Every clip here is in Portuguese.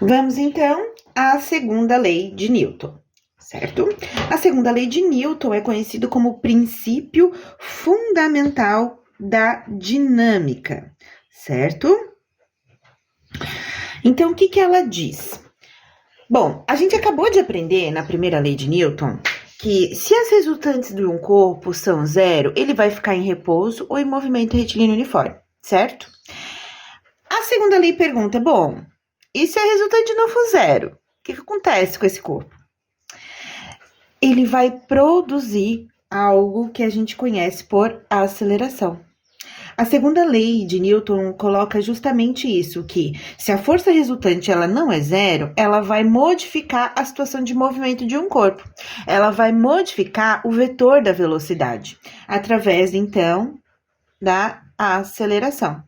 Vamos então à segunda lei de Newton, certo? A segunda lei de Newton é conhecido como o princípio fundamental da dinâmica, certo? Então, o que ela diz? Bom, a gente acabou de aprender na primeira lei de Newton que se as resultantes de um corpo são zero, ele vai ficar em repouso ou em movimento retilíneo uniforme, certo? A segunda lei pergunta, bom, e se a resultante não for zero? O que acontece com esse corpo? Ele vai produzir algo que a gente conhece por aceleração. A segunda lei de Newton coloca justamente isso, que se a força resultante ela não é zero, ela vai modificar a situação de movimento de um corpo. Ela vai modificar o vetor da velocidade, através, então, da aceleração,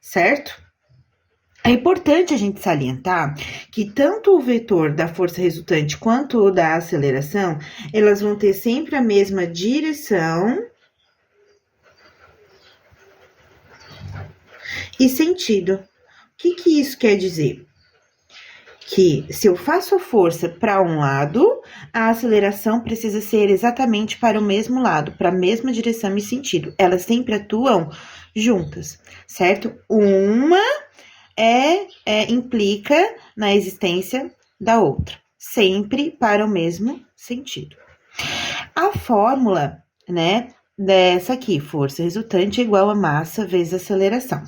certo? É importante a gente salientar que tanto o vetor da força resultante quanto o da aceleração, elas vão ter sempre a mesma direção e sentido. O que isso quer dizer? Que se eu faço a força para um lado, a aceleração precisa ser exatamente para o mesmo lado, para a mesma direção e sentido. Elas sempre atuam juntas, certo? Uma implica na existência da outra, sempre para o mesmo sentido. A fórmula, né, dessa aqui, força resultante é igual a massa vezes aceleração.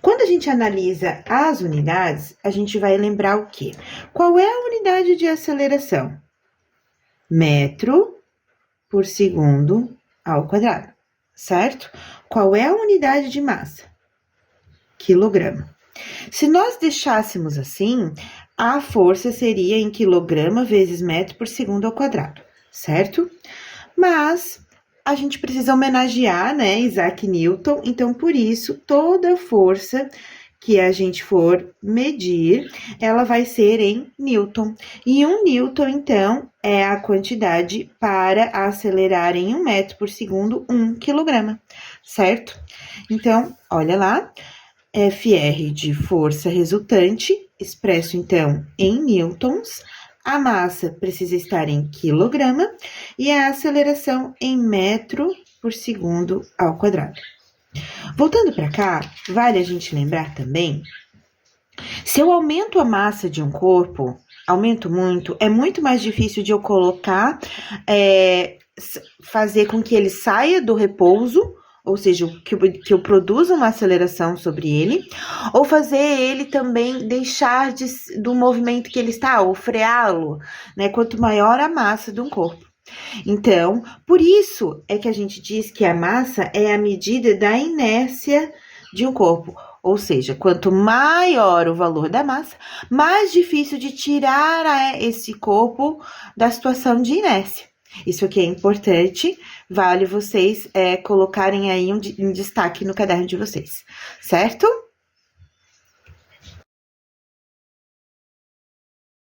Quando a gente analisa as unidades, a gente vai lembrar o quê? Qual é a unidade de aceleração? Metro por segundo ao quadrado, certo? Qual é a unidade de massa? Quilograma. Se nós deixássemos assim, a força seria em quilograma vezes metro por segundo ao quadrado, certo? Mas a gente precisa homenagear, né, Isaac Newton, então por isso toda força que a gente for medir, ela vai ser em Newton. E 1 Newton, então, é a quantidade para acelerar em 1 metro por segundo 1 quilograma, certo? Então, olha lá, FR de força resultante, expresso então em newtons, a massa precisa estar em quilograma e a aceleração em metro por segundo ao quadrado. Voltando para cá, vale a gente lembrar também, se eu aumento a massa de um corpo, aumento muito, é muito mais difícil de eu colocar, fazer com que ele saia do repouso, ou seja, que eu produza uma aceleração sobre ele, ou fazer ele também deixar do movimento que ele está, ou freá-lo, né? Quanto maior a massa de um corpo. Então, por isso é que a gente diz que a massa é a medida da inércia de um corpo. Ou seja, quanto maior o valor da massa, mais difícil de tirar esse corpo da situação de inércia. Isso aqui é importante, vale vocês colocarem aí em destaque no caderno de vocês, certo?